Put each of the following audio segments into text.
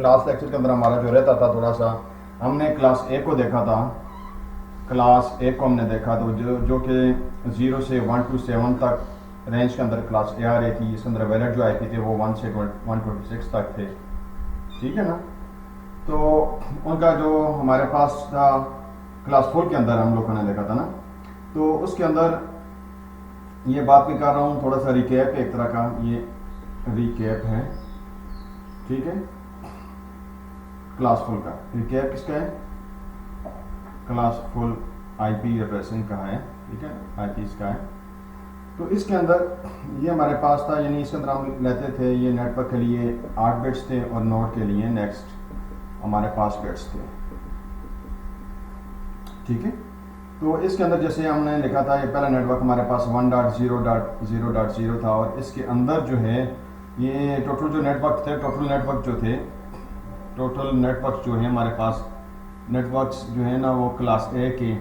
Class lecture के अंदर हमारा जो रहता था थोड़ा सा, हमने क्लास ए को देखा था। क्लास ए को हमने देखा तो जो कि 0 से 1 to 7 तक रेंज के अंदर क्लास ए आ रही थी। इसके अंदर वैलिड जो आईपी थे वो 1 से 126 तक थे, ठीक है ना। तो उनका जो हमारे पास था क्लास 4 के अंदर हम लोगों ने देखा था ना, तो उसके अंदर ये बात भी कर रहा हूँ, थोड़ा सा रिकैप है, एक तरह का ये रिकैप है, ठीक है। क्लास फुल का रिकैप किसका है? क्लास फुल आईपी एड्रेसिंग का है, ठीक है, आईपी इसका है। तो इसके अंदर ये हमारे पास था, यानी इसके अंदर हम लेते थे ये नेटवर्क के लिए 8 बिट्स थे और नोड के लिए नेक्स्ट हमारे पास बिट्स थे, ठीक है। तो इसके अंदर जैसे हमने लिखा था, ये पहला नेटवर्क हमारे पास 1.0.0.0 था और इसके अंदर जो है ये टोटल जो नेटवर्क थे, टोटल नेटवर्क जो है हमारे पास नेटवर्क्स जो है ना वो क्लास ए के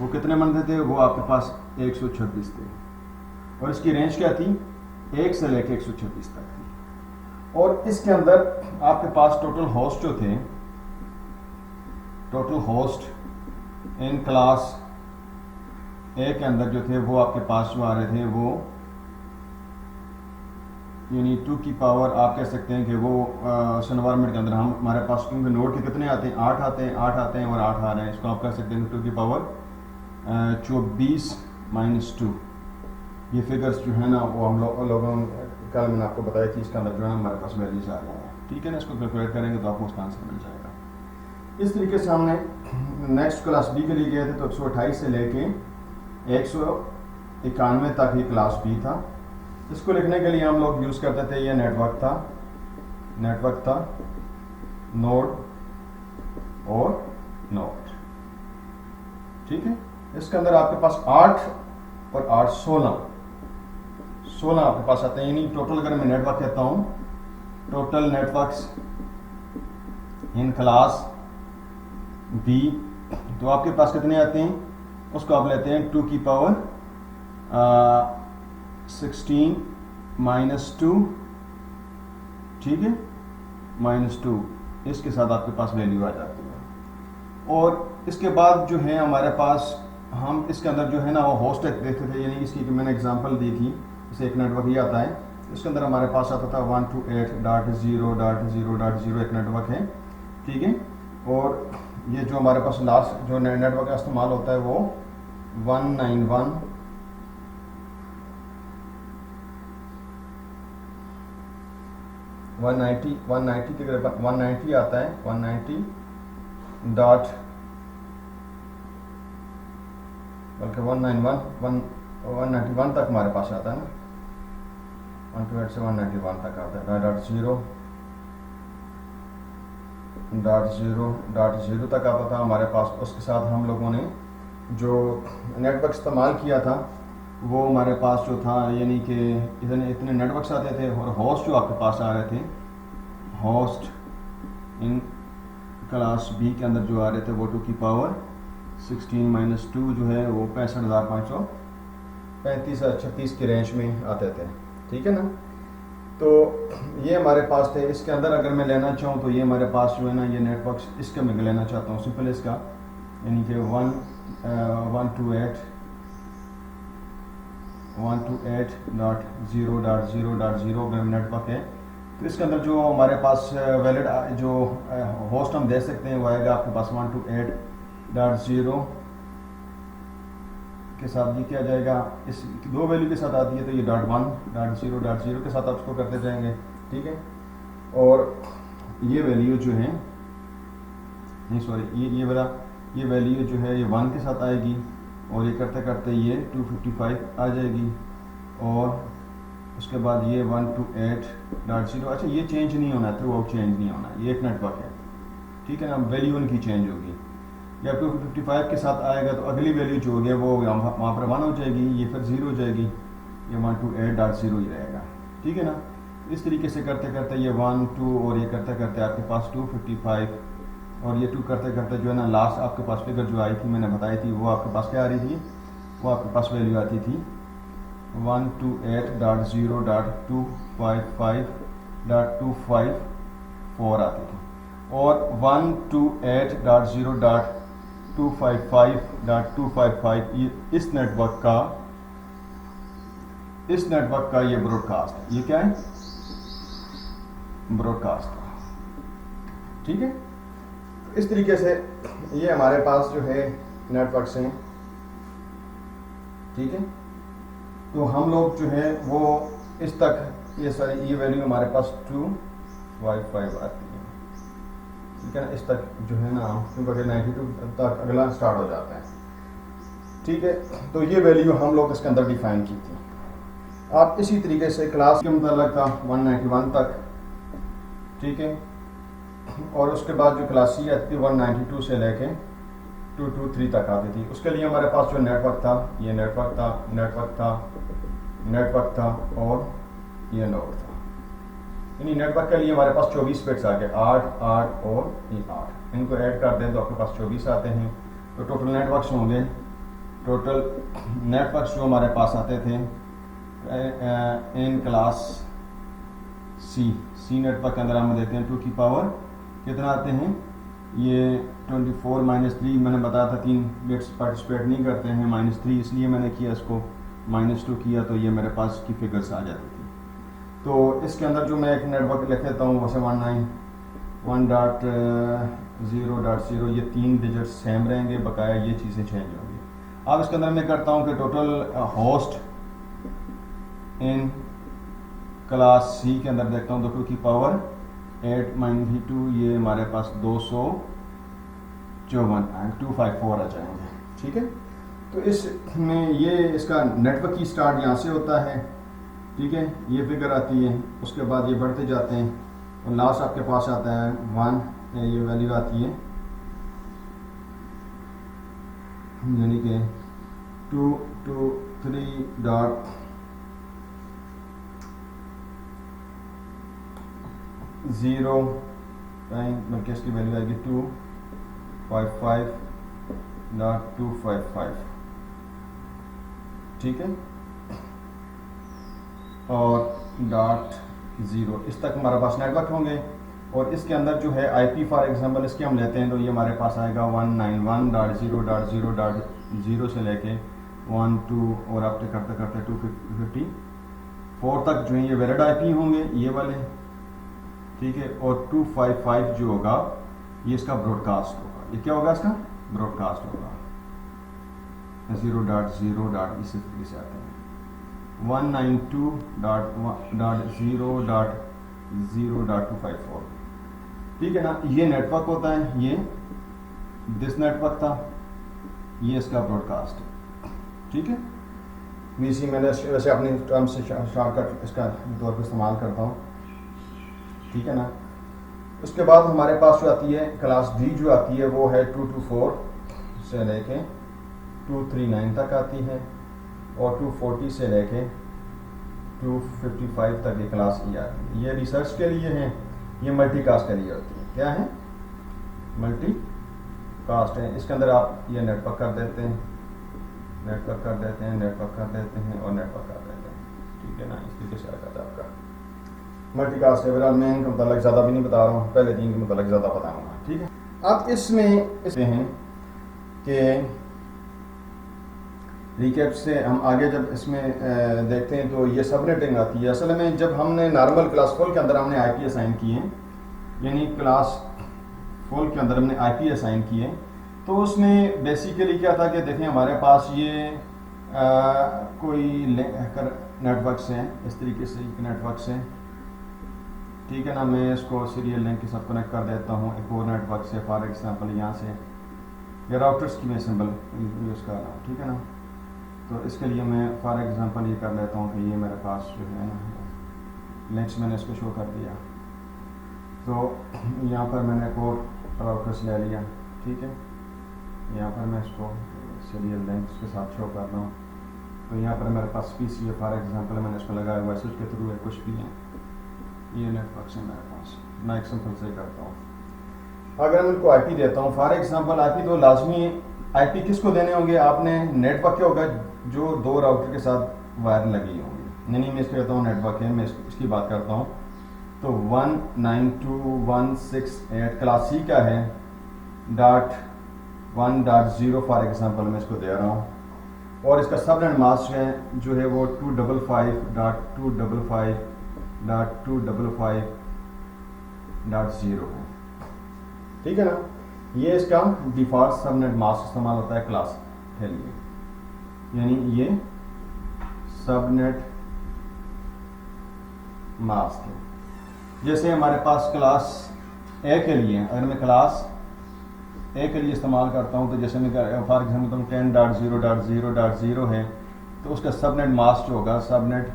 वो कितने बनते थे? वो आपके पास 126 थे और इसकी रेंज क्या थी? 1 से लेकर 126 तक थी। और इसके अंदर आपके पास टोटल होस्ट जो थे, टोटल होस्ट इन क्लास ए के अंदर जो थे वो आपके पास जो आ रहे थे वो यानी 2 की पावर आप कह सकते हैं कि वो एनवायरमेंट के अंदर हम हमारे पास क्योंकि नोड के कितने आते हैं? 8 आते हैं और 8 आ रहे हैं, इसको आप कह सकते हैं 2 की पावर 24 - 2। ये फिगर्स जो है ना वो हम लोगों कल मैंने आपको बताया कि इसके अंदर जो है हमारे पास वैल्यूज आ रही हैं, ठीक है ना। इसको कैलकुलेट करेंगे तो आपको उसका आंसर मिल जाएगा। इस तरीके से हमने नेक्स्ट क्लास बी के लिए गए थे, तो 128 से लेके 191 तक ये क्लास बी था। इसको लिखने के लिए हम लोग यूज़ करते थे, ये नेटवर्क था नोड और नोड, ठीक है। इसके अंदर आपके पास 8 और 8 16 आपके पास आते हैं, यानी टोटल अगर मैं नेटवर्क कहता हूँ, total networks in class B, तो आपके पास कितने आते हैं? उसको आप लेते हैं 2 की पावर 16 - 2, ठीक है, -2। इसके साथ आपके पास वैल्यू आ जाती है। और इसके बाद जो है हमारे पास हम इसके अंदर जो है ना वो होस्ट देखते थे, यानी इसकी मैंने एग्जांपल दी थी। जैसे एक नेटवर्क ये आता है, इसके अंदर हमारे पास आता था 128.0.0.0 एक नेटवर्क है, ठीक है। और ये जो हमारे पास लास्ट जो नेटवर्क का इस्तेमाल होता है वो 191 190 के 190 आता है, 190 डॉट बल्कि 191 तक हमारे पास आता है ना, 128 से 191 तक आता है। .0.0 तक आता था हमारे पास। उसके साथ हम लोगों ने जो नेटवर्क इस्तेमाल किया था वो हमारे पास जो था, यानी कि इतने नेटवर्क्स आते थे और होस्ट जो आपके पास आ रहे थे, होस्ट इन क्लास बी के अंदर जो आ रहे थे वो 2 की पावर 16 - 2 जो है वो 65,535 और 36 की रेंज में आते थे, ठीक है ना। तो ये हमारे पास थे। इसके अंदर अगर मैं लेना चाहूँ तो ये हमारे पास जो है ना ये नेटवर्क्स इसका मैं लेना चाहता हूँ सिंपल इसका, यानी कि 128.0.0.0 अगर नेटवर्क है तो इसके अंदर जो हमारे पास वैलिड जो होस्ट हम दे सकते हैं वो आएगा आपके पास 128.0 के साथ ये क्या जाएगा, इस 2 वैल्यू के साथ आती है तो ये .1.0.0 के साथ आप उसको करते जाएंगे, ठीक है। और ये वैल्यू जो है नहीं सॉरी ये वैल्यू जो है ये 1 के साथ आएगी और ये करते करते ये 255 आ जाएगी और उसके बाद ये 128.0। अच्छा ये चेंज नहीं होना, थ्रू आउट चेंज नहीं होना, ये एक नेटवर्क है, ठीक है ना। वैल्यू उनकी चेंज होगी, या 255 के साथ आएगा तो अगली वैल्यू जो होगी वो वहाँ पर 1 हो जाएगी, ये फिर 0 हो जाएगी, ये 128.0 ही रहेगा, ठीक है ना। इस तरीके से करते करते ये 1 2 और ये करते करते आपके पास 255 और ये 2 करते करते जो है ना लास्ट आपके पास फिगर जो आई थी मैंने बताई थी वो आपके पास क्या आ रही थी, वो आपके पास वैल्यू आती थी 128.0.255.25 4 आती थी, और 128.0.255.255 इस नेटवर्क का ये ब्रॉडकास्ट है। ये क्या है? ब्रॉडकास्ट। ठीक है, इस तरीके से ये हमारे पास जो है नेटवर्क्स हैं। ठीक है, तो हम लोग जो है वो इस तक ये सारी ये वैल्यू हमारे पास 255 आती है। ठीक है ना, इस तक जो है ना, क्योंकि 92 तक अगला स्टार्ट हो जाता है। ठीक है, तो ये वैल्यू हम लोग इसके अंदर डिफाइन की थी। आप इसी तरीके से क्लास के मतलब था 191 तक। ठीक है, और उसके बाद जो क्लास सी आती थी 192 से लेके 223 तक आती थी। उसके लिए हमारे पास जो नेटवर्क था, ये नेटवर्क था, नेटवर्क था, नेटवर्क था, और ये नोड था। यानी नेटवर्क के लिए हमारे पास 24 बिट्स आ गए, 8, 8 और ये 8। इनको ऐड कर दें तो आपके पास 24 आते हैं। तो टोटल नेटवर्क्स होंगे, टोटल नेटवर्क्स जो हमारे पास आते थे इन क्लास सी नेटवर्क के अंदर हम देते हैं 2 की पावर कितना आते हैं, ये 24 -3 मैंने बताया था, 3 बिट्स पार्टिसिपेट नहीं करते हैं, -3 इसलिए मैंने किया, इसको -2 किया तो ये मेरे पास की फिगर्स आ जाती थी। तो इसके अंदर जो मैं एक नेटवर्क लिख देता हूँ वैसे 191.0.0 ये 3 डिजिट सेम रहेंगे, बकाया ये चीज़ें चेंज होंगी। अब इसके अंदर मैं करता हूँ कि total host in class C के अंदर देखता हूँ, 2 की पावर 8 - 2 ये हमारे पास 254 आ जाएंगे। ठीक है, तो इसमें ये इसका नेटवर्क की स्टार्ट यहाँ से होता है। ठीक है, ये फिगर आती है, उसके बाद ये बढ़ते जाते हैं और लास्ट आपके पास आता है 1, ये वैल्यू आती है, यानी कि 223.0 बल्कि इसकी वैल्यू आएगी 255.255। ठीक है, और .0 इस तक हमारे पास नेटवर्क होंगे। और इसके अंदर जो है आईपी फॉर एग्जांपल इसकी हम लेते हैं तो ये हमारे पास आएगा 191.0.0.0 से लेके 1, 2 और आप करते करते 254 तक जो है ये वैलिड आईपी होंगे, ये वाले। ठीक है, और 255 जो होगा ये इसका ब्रॉडकास्ट होगा। ये क्या होगा? इसका ब्रॉडकास्ट होगा। 0.0. इसी तरीके से आते हैं 192.0.0.254। ठीक है ना, ये नेटवर्क होता है, ये दिस नेटवर्क था, ये इसका ब्रॉडकास्ट है। ठीक है, इसी मैंने वैसे अपनी टर्म से शॉर्टकट इसका तौर पर इस्तेमाल करता हूँ। ठीक है ना, उसके बाद हमारे पास जो आती है क्लास डी जो आती है वो है 224 से लेके 239 तक आती है, और 240 से लेके 255 तक ये क्लास ई आती है। ये रिसर्च के लिए है, ये मल्टीकास्ट के लिए होती है। क्या है? मल्टीकास्ट है। इसके अंदर आप ये नेटवर्क कर देते हैं, नेटवर्क कर देते हैं, नेटवर्क कर देते हैं और नेटवर्क कर देते हैं। ठीक है ना, इस तरीके से आता है आपका मल्टीकास्ट है। मैं इनके मतलब ज़्यादा भी नहीं बता रहा हूँ, पहले 3 के मतलब ज़्यादा बताऊँगा। ठीक है, अब इसमें हैं कि रिकैप से हम आगे जब इसमें देखते हैं तो ये सबनेटिंग आती है। असल में जब हमने नॉर्मल क्लास फुल के अंदर हमने आईपी असाइन किए, यानी क्लास फुल के अंदर हमने आईपी असाइन किए, तो उसमें बेसिकली क्या था कि देखें हमारे पास ये कोई नेटवर्क्स हैं, इस तरीके से नेटवर्क्स हैं। ठीक है ना, मैं इसको सीरियल लिंक के साथ कनेक्ट कर देता हूँ एक और नेटवर्क से, फॉर एग्जांपल यहाँ से ये राउटर्स की मैं सिंबल यूज़ कर रहा हूँ। ठीक है ना, तो इसके लिए मैं फॉर एग्जांपल ये कर लेता हूँ कि ये मेरे पास जो है ना लिंक्स मैंने इसको शो कर दिया, तो यहाँ पर मैंने एक और राउटर्स ले लिया। ठीक है, यहाँ पर मैं इसको सीरियल लिंक्स के साथ शो कर रहा हूँ, तो यहाँ पर मेरे पास पीसी है फॉर एग्जांपल, मैंने इसको लगाया हुआ है, स्विच के थ्रू है, कुछ भी है, ये नेटवर्क्स है मेरे पास। मैं एग्जांपल से करता हूँ, अगर मैं इनको आईपी देता हूँ फॉर एग्जांपल, आईपी तो लाजमी आईपी किसको देने होंगे आपने? नेटवर्क क्या होगा जो 2 राउटर के साथ वायर लगी होंगी। नहीं मैं इसको कहता हूँ नेटवर्क है, मैं इसकी बात करता हूँ। तो 192.168 क्लास सी का है .1.0 फॉर एग्जांपल मैं इसको दे रहा हूँ, और इसका सबनेट मास्क है जो है वो 255.255.255.0 है। ठीक है ना, ये इसका डिफॉल्ट सबनेट मास्क इस्तेमाल होता है क्लास के लिए, यानी ये सबनेट मास्क है। जैसे हमारे पास क्लास ए के लिए, अगर मैं क्लास ए के लिए इस्तेमाल करता हूँ तो जैसे मैं फॉर एग्जाम्पल 10.0.0.0 है, तो उसका सबनेट मास्क जो होगा, सबनेट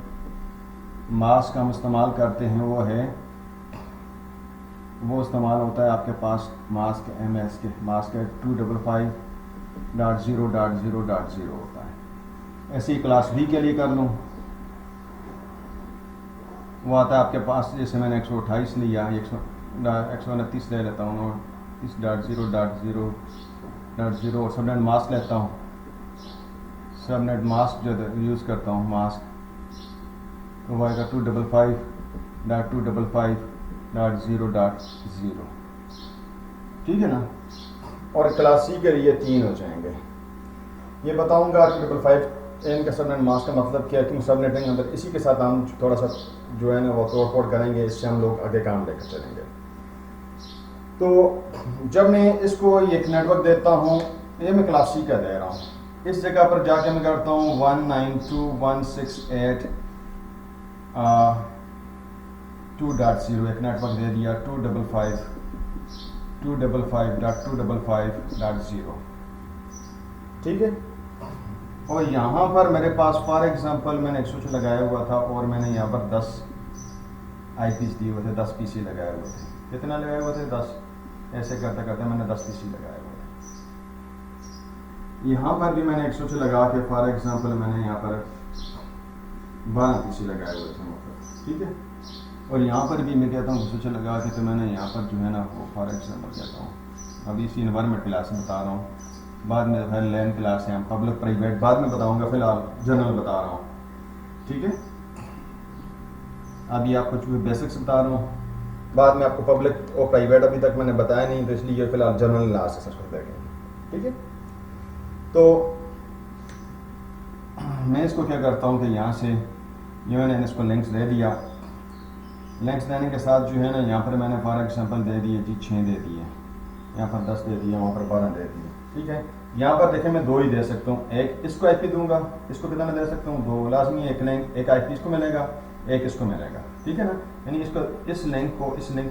मास्क हम इस्तेमाल करते हैं वो इस्तेमाल होता है आपके पास मास्क MS के मास्क 255.0.0.0 होता है। ऐसे ही क्लास बी के लिए कर लूँ, वो आता है आपके पास, जैसे मैंने 128 लिया, 129 ले लेता हूँ, 30.0.0.0 और सबनेट मास्क लेता हूँ, सबनेट मास्क जो यूज़ करता हूँ मास्क, तो वो आएगा 255.255.0.0। ठीक है ना, और क्लास सी के लिए 3 हो जाएंगे। ये बताऊंगा 255 इनका सबनेट मास्क का मतलब क्या है, क्यों सबनेटिंग अंदर, इसी के साथ हम थोड़ा सा जो है ना वो तोड़ फोड़ करेंगे, इससे हम लोग आगे काम लेकर चलेंगे। तो जब मैं इसको एक नेटवर्क देता हूँ, ये मैं क्लास सी का दे रहा हूँ, इस जगह पर जाके मैं करता हूँ 192.168.2.0 एक नेटवर्क दे दिया 255.255.0। ठीक है, और यहाँ पर मेरे पास फॉर एग्जांपल मैंने 106 लगाया हुआ था और मैंने यहाँ पर 10 IPs दिए हुए थे, 10 PC लगाए हुए थे। कितना लगाए हुए थे? 10। ऐसे करते करते मैंने 10 PC लगाए हुए थे। यहाँ पर भी मैंने 106 लगा के फॉर एग्जांपल मैंने यहाँ पर 12 PC लगाए हुए थे मतलब। ठीक है, और यहाँ पर भी मैं कहता हूँ 106 लगा के, तो मैंने यहाँ पर जो है ना वो फॉर एग्जांपल कहता हूँ, अभी इसी इन्वायरमेंट क्लास में बता रहा हूँ, बाद में है लैन क्लास है, पब्लिक प्राइवेट बाद में बताऊंगा, फिलहाल जनरल बता रहा हूँ। ठीक है, अभी आपको चूँकि बेसिक्स बता रहा हूँ, बाद में आपको पब्लिक और प्राइवेट अभी तक मैंने बताया नहीं, तो इसलिए फिलहाल जनरल क्लास से सबको देखेंगे। ठीक है, तो मैं इसको क्या करता हूँ कि यहाँ से ये मैंने इसको लिंक्स दे दिया, लिंक्स देने के साथ जो है ना यहाँ पर मैंने फॉर एग्जांपल दे दिए जी 6 दे दिए, यहाँ पर 10 दे दिए, वहाँ पर 12 दे दिए। ठीक है, यहाँ पर देखें मैं 2 ही दे सकता हूँ, एक इसको IP दूंगा, इसको कितना दे सकता हूँ 2, लाजमी एक लिंक, एक IP इसको मिलेगा, एक इसको मिलेगा। ठीक है ना, यानी इसको इस लिंक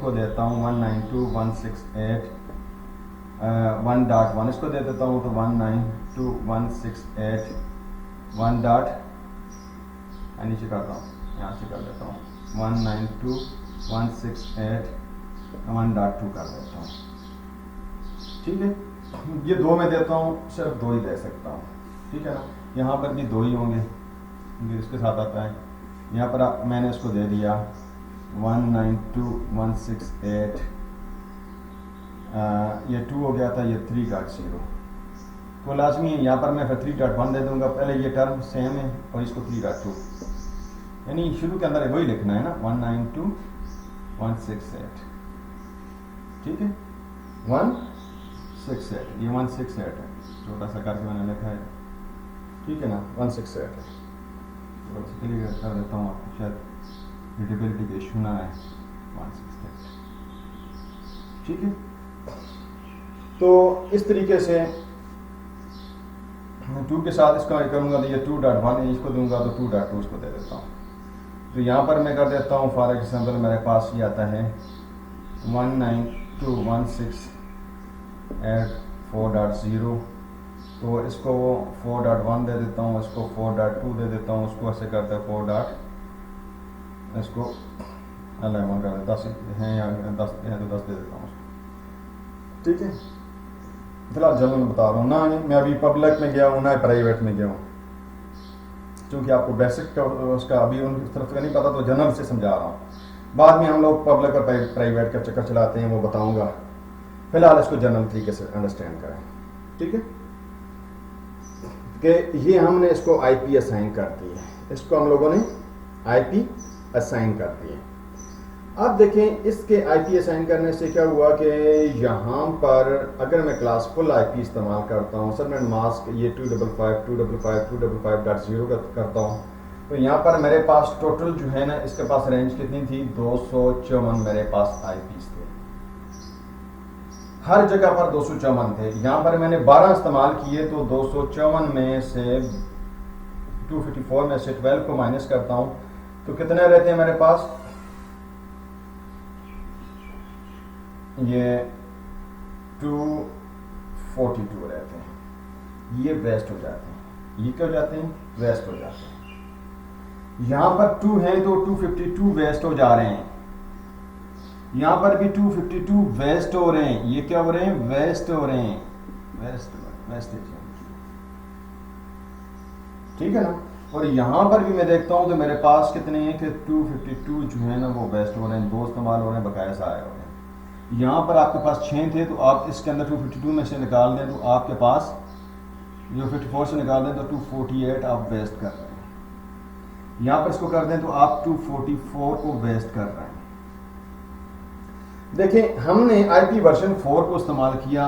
को देता हूँ 192.168.1.1 इसको दे देता हूँ, तो 192.168.1. नीचे करता हूँ, यहाँ से कर देता हूँ 192.168.1.2 कर देता हूँ। ठीक है, ये 2 में देता हूँ, सिर्फ 2 ही दे सकता हूँ। ठीक है ना, यहाँ पर भी 2 ही होंगे, इसके साथ आता है। यहाँ पर मैंने इसको दे दिया 192.168, ये 2 हो गया था, ये 3.0, तो लाजमी है यहाँ पर मैं फिर 3.1 दे दूंगा। पहले ये टर्म सेम है और इसको 3.2, यानी शुरू के अंदर वही लिखना है ना 192.168। ठीक है, 168, ये 168 है, छोटा सा करके मैंने लिखा है। ठीक है ना, 168 है, क्लियर कर देता हूँ आपको, शायद रीडेबिलिटी का इशू ना है। 168। ठीक है, तो इस तरीके से 2 के साथ इसका करूँगा, तो ये 2.1 इसको दूंगा, तो 2.2 इसको दे देता हूँ। तो यहाँ पर मैं कर देता हूँ फॉर एग्जांपल मेरे पास ये आता है 192.168.4.0, तो इसको 4.1 दे देता हूँ, इसको 4.2 दे देता हूँ, उसको ऐसे करते हैं 4. इसको 11 कर 10 है या 10 है तो 10 दे देता हूँ। ठीक है, फिलहाल जनरल में बता रहा हूँ ना, मैं अभी पब्लिक में गया हूँ ना प्राइवेट में गया हूँ, क्योंकि आपको बेसिक का उसका अभी उन तरफ का नहीं पता, तो जनरल से समझा रहा हूँ। बाद में हम लोग पब्लिक और प्राइवेट का चक्कर चलाते हैं, वो बताऊँगा। फिलहाल इसको जनरल तरीके से अंडरस्टैंड करें। ठीक है, कि ये हमने इसको IP असाइन कर दी है, इसको हम लोगों ने IP असाइन कर दी है। अब देखें इसके आईपी असाइन करने से क्या हुआ कि यहाँ पर अगर मैं क्लास फुल आईपी इस्तेमाल करता हूँ, सबनेट मास्क ये 255.255.255.0 करता हूँ, तो यहाँ पर मेरे पास टोटल जो है ना इसके पास रेंज कितनी थी, 254 मेरे पास आईपीस थे, हर जगह पर 254 थे। यहाँ पर मैंने 12 इस्तेमाल किए तो 254 में से 254 में से 12 को माइनस करता हूँ तो कितने रहते हैं मेरे पास, ये 242 रहते हैं, ये वेस्ट हो जाते हैं, ये क्या हो जाते हैं, वेस्ट हो जाते हैं। यहां पर 2 है तो 252 वेस्ट हो जा रहे हैं, यहां पर भी 252 वेस्ट हो रहे हैं, ये क्या हो रहे हैं, वेस्ट हो रहे हैं, वेस्ट ठीक है ना। और यहां पर भी मैं देखता हूं तो मेरे पास कितने हैं कि 252 जो है ना वो वेस्ट हो रहे हैं, 2 इस्तेमाल हो रहे हैं, बकाया से आए हो रहे हैं। यहाँ पर आपके पास 6 थे तो आप इसके अंदर 252 में से निकाल दें तो आपके पास जो 54 से निकाल दें तो 248 आप वेस्ट कर रहे हैं। यहाँ पर इसको कर दें तो आप 244 को वेस्ट कर रहे हैं। देखें हमने आईपी वर्जन 4 को इस्तेमाल किया,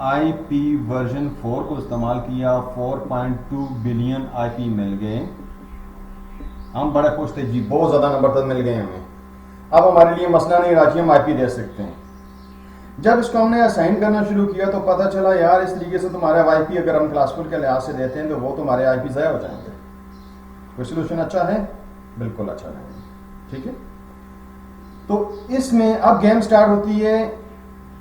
आईपी वर्जन 4 को इस्तेमाल किया, 4.2 बिलियन आईपी मिल गए, हम बड़े खुश थे जी, बहुत ज्यादा नंबर तक मिल गए हमें। अब हमारे लिए मसला नहीं रहा कि हम आईपी दे सकते हैं। जब इसको हमने असाइन करना शुरू किया तो पता चला यार इस तरीके से तुम्हारे आईपी अगर हम क्लासफुल के लिहाज से देते हैं तो वो तुम्हारे आईपी ज़ाया हो जाएंगे। कोई सोल्यूशन अच्छा है? बिल्कुल अच्छा नहीं, ठीक है। तो इसमें अब गेम स्टार्ट होती है,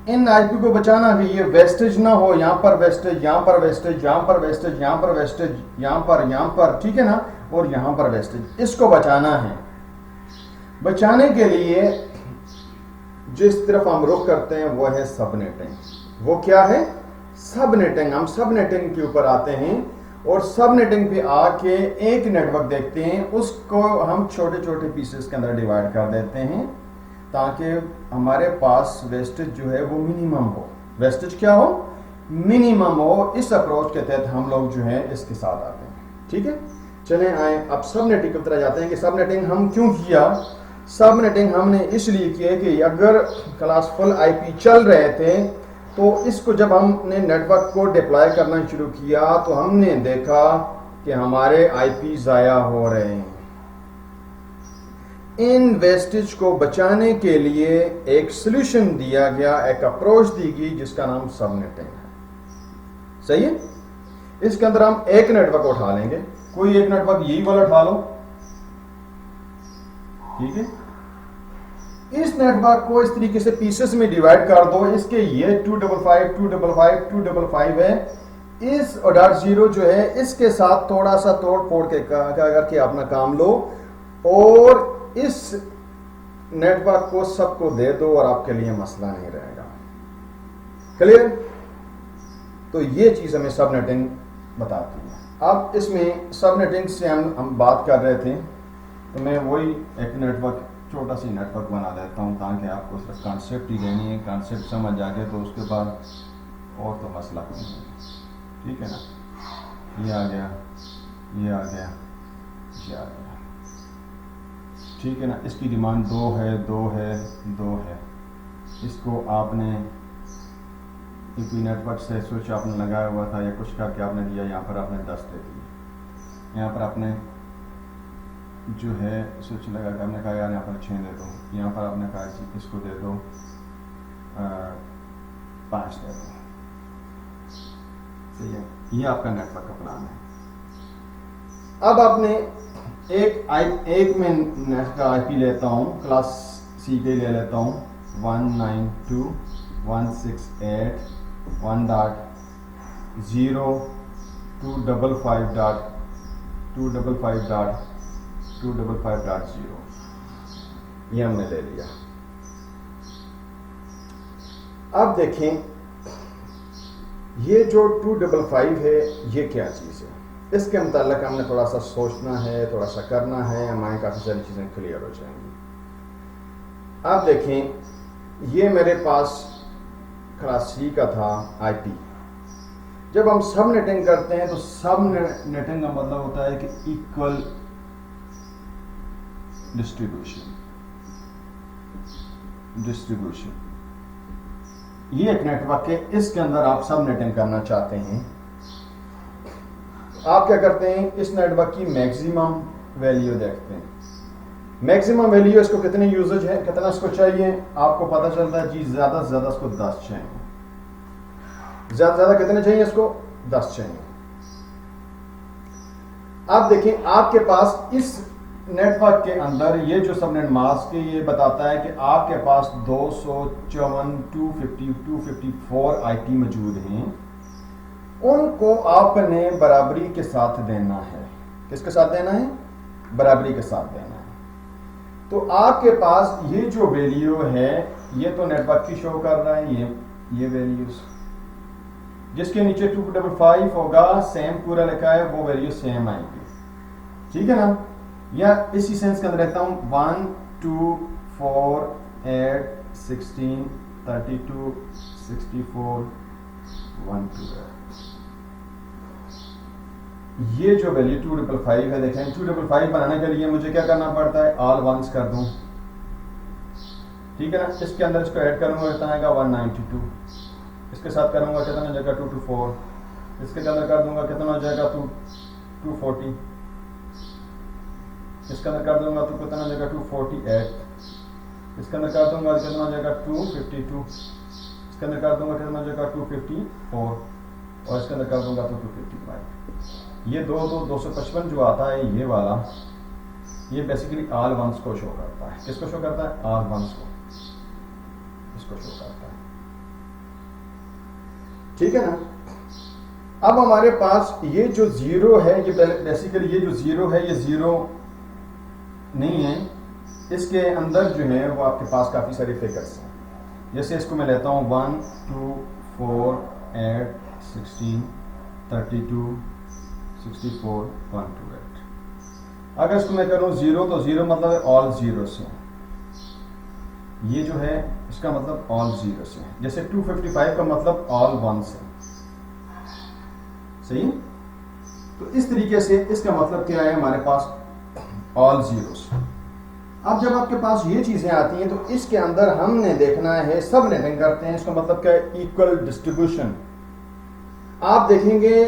इन आईपी को बचाना भी, ये वेस्टेज ना हो, यहाँ पर वेस्टेज, यहाँ पर वेस्टेज, यहाँ पर वेस्टेज, यहाँ पर वेस्टेज, यहाँ पर, ठीक है ना, और यहाँ पर वेस्टेज, इसको बचाना है। बचाने के लिए जिस तरफ हम रुख करते हैं वो है सबनेटिंग। वो क्या है? सबनेटिंग। हम सबनेटिंग के ऊपर आते हैं और सबनेटिंग पे आके एक नेटवर्क देखते हैं, उसको हम छोटे छोटे पीसेस के अंदर डिवाइड कर देते हैं ताकि हमारे पास वेस्टेज जो है वो मिनिमम हो। वेस्टेज क्या हो? मिनिमम हो। इस अप्रोच के तहत हम लोग जो है इसके साथ आते हैं, ठीक है। चलें आए अब सबनेटिंग की तरह जाते हैं कि सबनेटिंग हम क्यों किया। सबनेटिंग हमने इसलिए किया कि अगर क्लास फुल आईपी चल रहे थे तो इसको जब हमने नेटवर्क को डिप्लॉय करना शुरू किया तो हमने देखा कि हमारे आईपी ज़ाया हो रहे हैं। इन वेस्टेज को बचाने के लिए एक सॉल्यूशन दिया गया, एक अप्रोच दी गई जिसका नाम सबनेटिंग है। सही है। इसके अंदर हम एक नेटवर्क उठा लेंगे, कोई एक नेटवर्क यही वाला उठा लो, ठीक है। इस नेटवर्क को इस तरीके से पीसेस में डिवाइड कर दो। इसके ये 255 255 255 है। इस .0 जो है इसके साथ थोड़ा सा तोड़ फोड़ के करके अपना काम लो और इस नेटवर्क को सबको दे दो और आपके लिए मसला नहीं रहेगा। क्लियर? तो ये चीज हमें सबनेटिंग बताती है। अब इसमें सबनेटिंग से हम बात कर रहे थे तो मैं वही एक नेटवर्क, छोटा सी नेटवर्क बना देता हूँ ताकि आपको सिर्फ कॉन्सेप्ट ही लेनी है। कॉन्सेप्ट समझ आ गए तो उसके बाद और तो मसला नहीं है, ठीक है ना। ये आ गया, ये आ गया, ये आ गया, ठीक है ना। इसकी डिमांड 2 है, 2 है, 2 है। इसको आपने कोई नेटवर्क से स्विच आपने लगाया हुआ था या कुछ करके आपने दिया, यहाँ पर आपने 10 दे दिए। यहाँ पर आपने जो है स्विच लगा कर आपने कहा यार यहाँ पर 6 दे दो, यहाँ पर आपने कहा इसको दे दो 5 दे दो। सही है। ये आपका नेटवर्क का प्लान है। अब आपने एक में नेट का आईपी लेता हूँ, क्लास सी के ले लेता हूँ 192.168.1.255.255.0 ये हमने ले लिया। अब देखें ये जो 255 है ये क्या चीज़ है, इसके मुताल्लिक हमने थोड़ा सा सोचना है, थोड़ा सा करना है, हमारी काफ़ी सारी चीज़ें क्लियर हो जाएंगी। अब देखें ये मेरे पास क्लास सी का था आईपी। जब हम सब नेटिंग करते हैं तो सब नेटिंग का मतलब होता है कि इक्वल डिस्ट्रीब्यूशन। डिस्ट्रीब्यूशन। ये एक नेटवर्क है, इसके अंदर आप सब नेटिंग करना चाहते हैं। आप क्या करते हैं, इस नेटवर्क की मैक्सिमम वैल्यू देखते हैं। मैक्सिमम वैल्यू इसको कितने यूजेज है, कितना इसको चाहिए, आपको पता चलता है जी ज्यादा से ज्यादा इसको 10 चाहिए। ज्यादा से ज्यादा कितने चाहिए इसको, 10 चाहिए। आप देखें आपके पास इस नेटवर्क के अंदर ये जो सबनेट मास्क है ये बताता है कि आपके पास 254 254 आईपी मौजूद हैं। उनको आपने बराबरी के साथ देना है। किसके साथ देना है, बराबरी के साथ देना है। तो आपके पास ये जो वैल्यू है ये तो नेटवर्क की शो कर रहा है, ये वैल्यूज जिसके नीचे 255 होगा, सेम पूरा लिखा है, वो वैल्यू सेम आएगी, ठीक है ना। या इसी सेंस के अंदर रहता हूं 1 2 4 8 16 32 64 1 2 ये जो वैल्यू 255 है, देखें 255 बनाने के लिए मुझे क्या करना पड़ता है, ऑल वंस कर दूं, ठीक है ना। इसके अंदर इसको ऐड करूंगा कितना आएगा 192, इसके साथ करूंगा कितना हो जाएगा 224, इसके अंदर कर दूंगा कितना हो जाएगा 240, इसके अंदर कर दूंगा तो कितना हो जाएगा 248, इसके अंदर कर दूंगा कितना हो जाएगा 252, इसके अंदर कर दूंगा कितना हो जाएगा 254 और इसके अंदर कर दूंगा तो 255। ये 255 जो आता है ये वाला, ये बेसिकली ऑल वंस को शो करता है। किसको शो करता है, ऑल वंस को, इसको शो करता है, ठीक है ना। अब हमारे पास ये जो जीरो है, ये बेसिकली ये जो जीरो है ये जीरो नहीं है, इसके अंदर जो है वो आपके पास काफी सारे फिगर्स हैं। जैसे इसको मैं लेता हूं 1 2 4 8 16 32 64 128। अगर इसको मैं करूं जीरो, तो जीरो मतलब ऑल जीरो से, ये जो है इसका मतलब ऑल जीरो से है। जैसे 255 का मतलब ऑल वन से, सही। तो इस तरीके से इसका मतलब क्या है, हमारे पास ऑल जीरोस। अब जब आपके पास ये चीजें आती हैं तो इसके अंदर हमने देखना है, सब नेटिंग करते हैं, इसका मतलब क्या है, इक्वल डिस्ट्रीब्यूशन। आप देखेंगे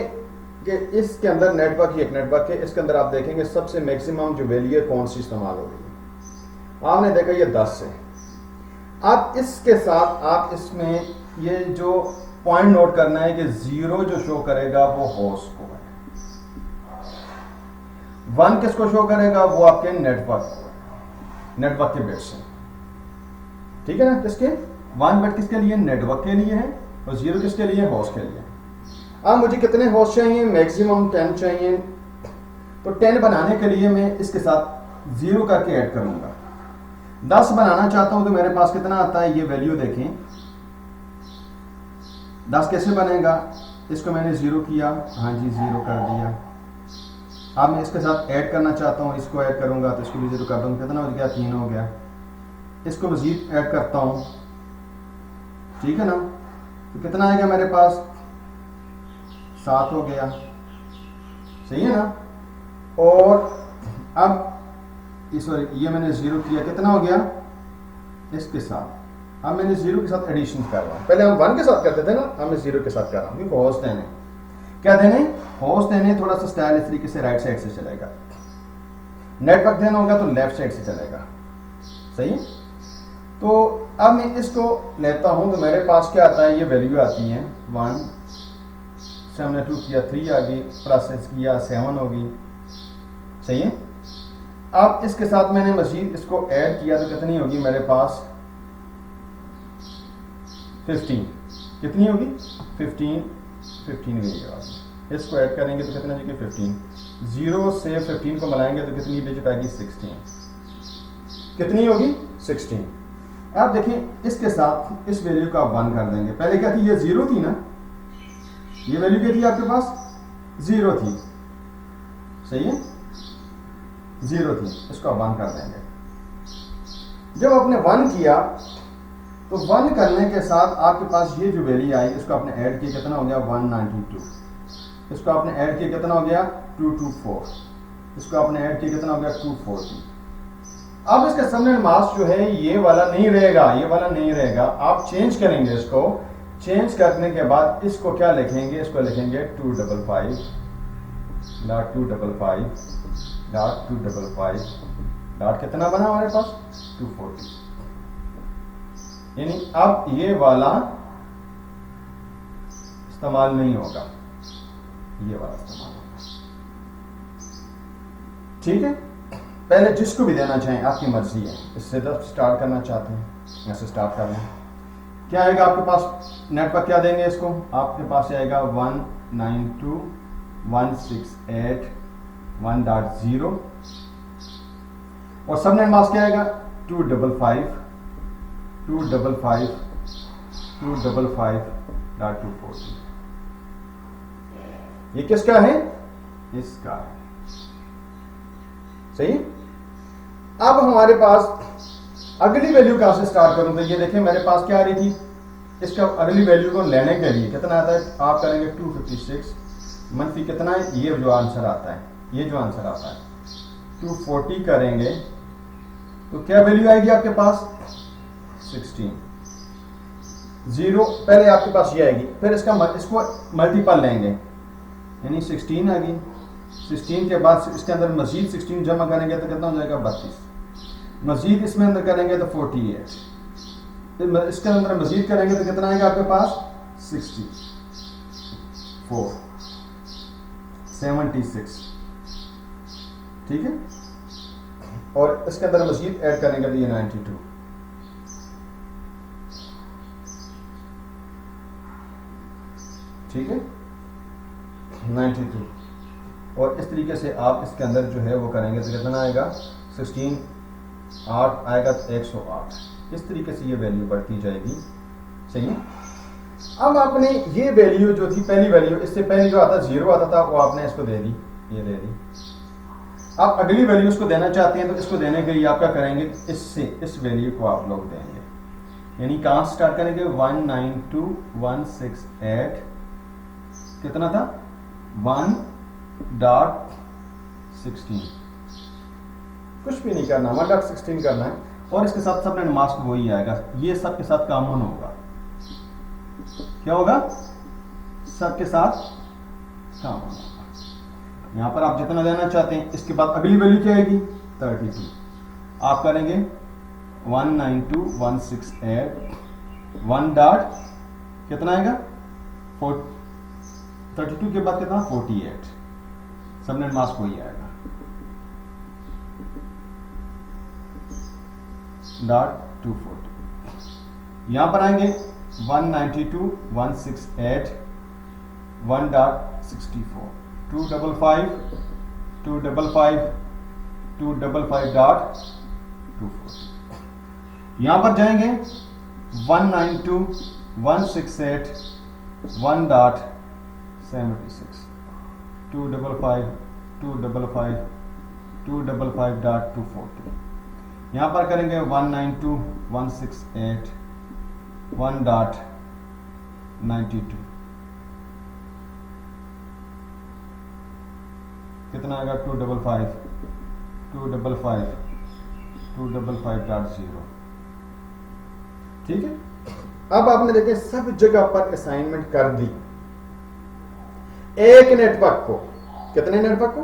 कि इसके अंदर नेटवर्क, एक नेटवर्क है, इसके अंदर आप देखेंगे सबसे मैक्सिमम जो वैल्यू है कौन सी इस्तेमाल हो रही है। आपने देखा ये 10 है। अब इसके साथ आप इसमें ये जो पॉइंट नोट करना है कि जीरो जो शो करेगा वो होस्ट को है, 1 किसको शो करेगा, वो आपके नेटवर्क के बिट्स हैं, ठीक है ना। किसके 1 बिट किसके लिए, नेटवर्क के लिए है, और 0 किसके लिए, होस्ट के लिए। अब मुझे कितने होस्ट चाहिए, मैक्सिमम 10 चाहिए। तो 10 बनाने के लिए मैं इसके साथ 0 करके ऐड करूंगा। 10 बनाना चाहता हूं तो मेरे पास कितना आता है, ये वैल्यू देखें। 10 कैसे बनेगा, इसको मैंने 0 किया, हाँ जी 0 कर दिया। अब मैं इसके साथ ऐड करना चाहता हूं, इसको ऐड करूंगा तो इसको भी 0 कर दूंगा, कितना हो गया, 3 हो गया। इसको मजीद ऐड करता हूं, ठीक है ना, तो कितना आएगा मेरे पास, 7 हो गया, सही है ना। और अब सॉरी ये मैंने 0 किया, कितना हो गया इसके साथ। अब मैंने 0 के साथ एडिशन कर रहा हूं, पहले हम 1 के साथ करते थे ना, अब मैं 0 के साथ कर रहा हूं, क्योंकि होस्ट देने, क्या देने, होस्ट देने। थोड़ा सा स्टाइल इस तरीके से राइट साइड से चलेगा, नेटवर्क देना होगा तो लेफ्ट साइड से चलेगा, सही। तो अब मैं इसको लेता हूं तो मेरे पास क्या आता है, ये वैल्यू आती है 1 से हमने 2 किया 3 आ गई, प्लस किया 7 होगी, सही है। अब इसके साथ मैंने मजीद इसको ऐड किया तो कितनी होगी मेरे पास, 15। कितनी होगी, 15 होगी। इसको ऐड करेंगे तो कितना होगी, 15। 0 से 15 को मिलाएंगे तो कितनी डिजिट आएगी, 16। कितनी होगी, 16। अब देखिए इसके साथ इस वैल्यू का 1 कर देंगे। पहले क्या थी, ये 0 थी ना, ये वैल्यू क्या थी आपके पास, 0 थी, सही है, 0 थी, इसको 1 कर देंगे। जब आपने 1 किया तो 1 करने के साथ आपके पास ये जो वैल्यू आई, इसको आपने ऐड किया, कितना हो गया 192। इसको आपने ऐड किया, कितना हो गया 224। इसको आपने ऐड किया, कितना हो गया 240। अब इसका सबनेट मास्क जो है ये वाला नहीं रहेगा, ये वाला नहीं रहेगा। आप चेंज करेंगे इसको, चेंज करने के बाद इसको क्या लिखेंगे, इसको लिखेंगे 255.255.255 डॉट कितना बना हमारे पास 240। यानी अब ये वाला इस्तेमाल नहीं होगा, ये वाला इस्तेमाल होगा। ठीक है, पहले जिसको भी देना चाहें आपकी मर्जी है। इससे जब स्टार्ट करना चाहते हैं ऐसे स्टार्ट कर लें। क्या आएगा आपके पास नेटवर्क, क्या देंगे इसको, आपके पास आएगा 192.168.1.0 और सबनेट मास्क क्या आएगा 255.255.240। ये किसका है, इसका है। सही। अब हमारे पास अगली वैल्यू कहां से स्टार्ट करूं, तो ये देखें मेरे पास क्या आ रही थी, इसका अगली वैल्यू को लेने के लिए कितना आता है, आप करेंगे 256 मनफी कितना है, ये जो आंसर आता है, ये जो आंसर आता है 240 करेंगे तो क्या वैल्यू आएगी आपके पास 16। जीरो पहले आपके पास ये आएगी, फिर इसको मल्टीपल लेंगे यानी 16 आ गई। 16 के बाद इसके अंदर मजीद 16 जमा करेंगे तो कितना हो जाएगा 32। मजीद इसमें अंदर करेंगे तो 48। इसके अंदर मजीद करेंगे तो कितना आएगा आपके पास 64 76। ठीक है, और इसके अंदर मजीद ऐड करेंगे तो ये 92। ठीक है 92। और इस तरीके से आप इसके अंदर जो है वो करेंगे तो कितना आएगा 16 8 आएगा तो 108। इस तरीके से ये वैल्यू बढ़ती जाएगी। सही है। अब आपने ये वैल्यू जो थी पहली वैल्यू, इससे पहले जो आता 0 आता था वो आपने इसको दे दी, ये दे दी। आप अगली वैल्यू इसको देना चाहते हैं तो इसको देने के लिए आप क्या करेंगे, इससे इस वैल्यू को आप लोग देंगे। यानी कहां से स्टार्ट करेंगे 192.168 कितना था 1.16। कुछ भी नहीं करना, 1.16 करना है और इसके साथ सबनेट मास्क वही आएगा। ये सबके साथ कॉमन होगा। क्या होगा, सबके साथ कॉमन होगा। यहां पर आप जितना देना चाहते हैं, इसके बाद अगली वैल्यू क्या आएगी 32। आप करेंगे 192.168 1 डॉट कितना आएगा 32 के बाद कितना 48। सबनेट मास्क वही आएगा डॉट 240। यहां पर आएंगे 192.168 1.64 255 डॉट 240। यहां पर जाएंगे 192.168 1.76 255 डॉट 240। यहां पर करेंगे 192.168 1.92 कितना आएगा 255.0। ठीक है। अब आपने देखे सब जगह पर असाइनमेंट कर दी। एक नेटवर्क को, कितने नेटवर्क को,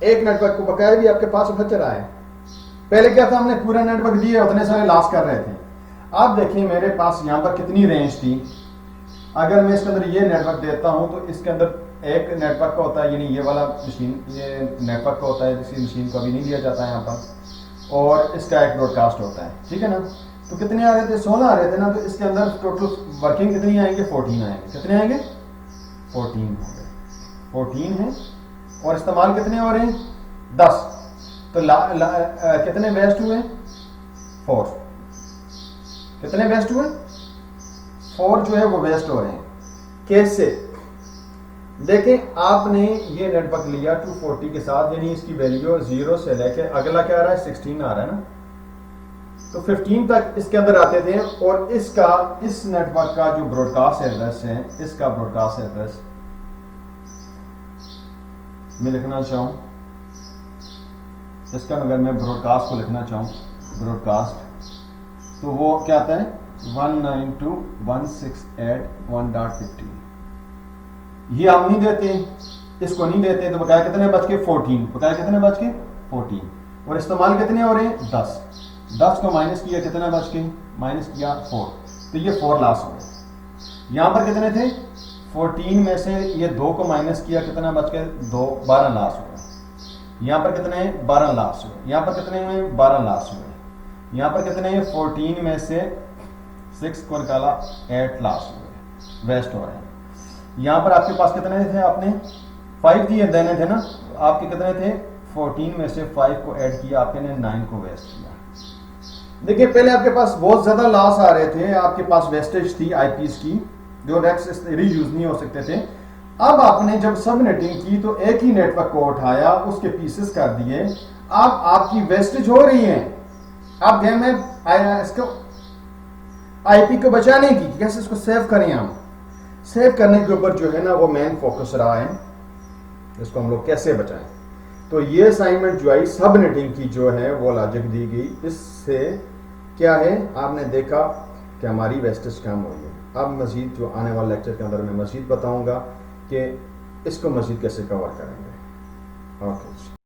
एक नेटवर्क को बकाया भी आपके पास बच रहा है। पहले क्या था, हमने पूरा नेटवर्क दिया, उतने सारे लॉस कर रहे थे। आप देखिए मेरे पास यहां पर कितनी रेंज थी। अगर मैं इसके अंदर ये नेटवर्क देता हूं तो इसके अंदर एक नेटवर्क का होता है, यानी ये वाला मशीन, ये नेटवर्क का होता है, किसी मशीन को अभी नहीं दिया जाता है यहाँ पर, और इसका एक ब्रॉडकास्ट होता है। ठीक है ना। तो कितने आ रहे थे 16 आ रहे थे ना, तो इसके अंदर टोटल वर्किंग कितनी आएंगे 14 आएंगे। कितने आएंगे 14 होंगे, 14 है। और इस्तेमाल कितने हो रहे हैं 10। तो कितने वेस्ट हुए 4। कितने वेस्ट हुए 4 जो है वो वेस्ट हो रहे हैं। कैसे देखें, आपने ये नेटवर्क लिया 240 के साथ, यानी इसकी वैल्यू 0 से लेके अगला क्या आ रहा है 16 आ रहा है ना, तो 15 तक इसके अंदर आते थे। और इसका, इस नेटवर्क का जो ब्रॉडकास्ट एड्रेस है, इसका ब्रॉडकास्ट एड्रेस मैं लिखना चाहूं, इसका अगर मैं ब्रॉडकास्ट को लिखना चाहूं ब्रॉडकास्ट, तो वो क्या आता है 192.168.1.15। ये हम नहीं देते, इसको नहीं देते, तो बकाया कितने बच के 14, बकाया कितने बच के 14, और इस्तेमाल कितने हो रहे हैं 10, 10 को माइनस किया कितना बच के, माइनस किया 4, तो ये 4 लॉस हो गए। यहां पर कितने थे 14 में से ये 2 को माइनस किया कितना बच के 2, 12 लॉस हो गए। यहां पर कितने 12 लॉस हुए, यहां पर कितने हुए 12 लॉस हुए, यहां पर कितने 14 में से 6 को निकाला 8 लॉस हुए, वेस्ट हो रहे हैं। यहां पर आपके पास कितने थे, आपने 5 दिए देने थे ना, आपके कितने थे 14 में से 5 को ऐड किया आपने 9 को वेस्ट किया। देखिए पहले आपके पास बहुत ज्यादा लॉस आ रहे थे, आपके पास वेस्टेज थी आईपीएस की, जो रैक्स रीयूज नहीं हो सकते थे। अब आपने जब सब नेटिंग की तो एक ही नेटवर्क को उठाया, उसके पीसेस कर दिए, अब आपकी वेस्टेज हो रही है। अब गेम में इसको आईपी को बचाने की, कैसे इसको सेव करें, हम सेव करने के ऊपर जो है ना वो मेन फोकस रहा है, इसको हम लोग कैसे बचाएं। तो ये असाइनमेंट जो आई सब नेटिंग की जो है वो लॉजिक दी गई, इससे क्या है आपने देखा कि हमारी वेस्टेज कम हुई है। अब मजीद जो आने वाले लेक्चर के अंदर मैं मजीद बताऊंगा कि इसको मजीद कैसे कवर करेंगे। ओके।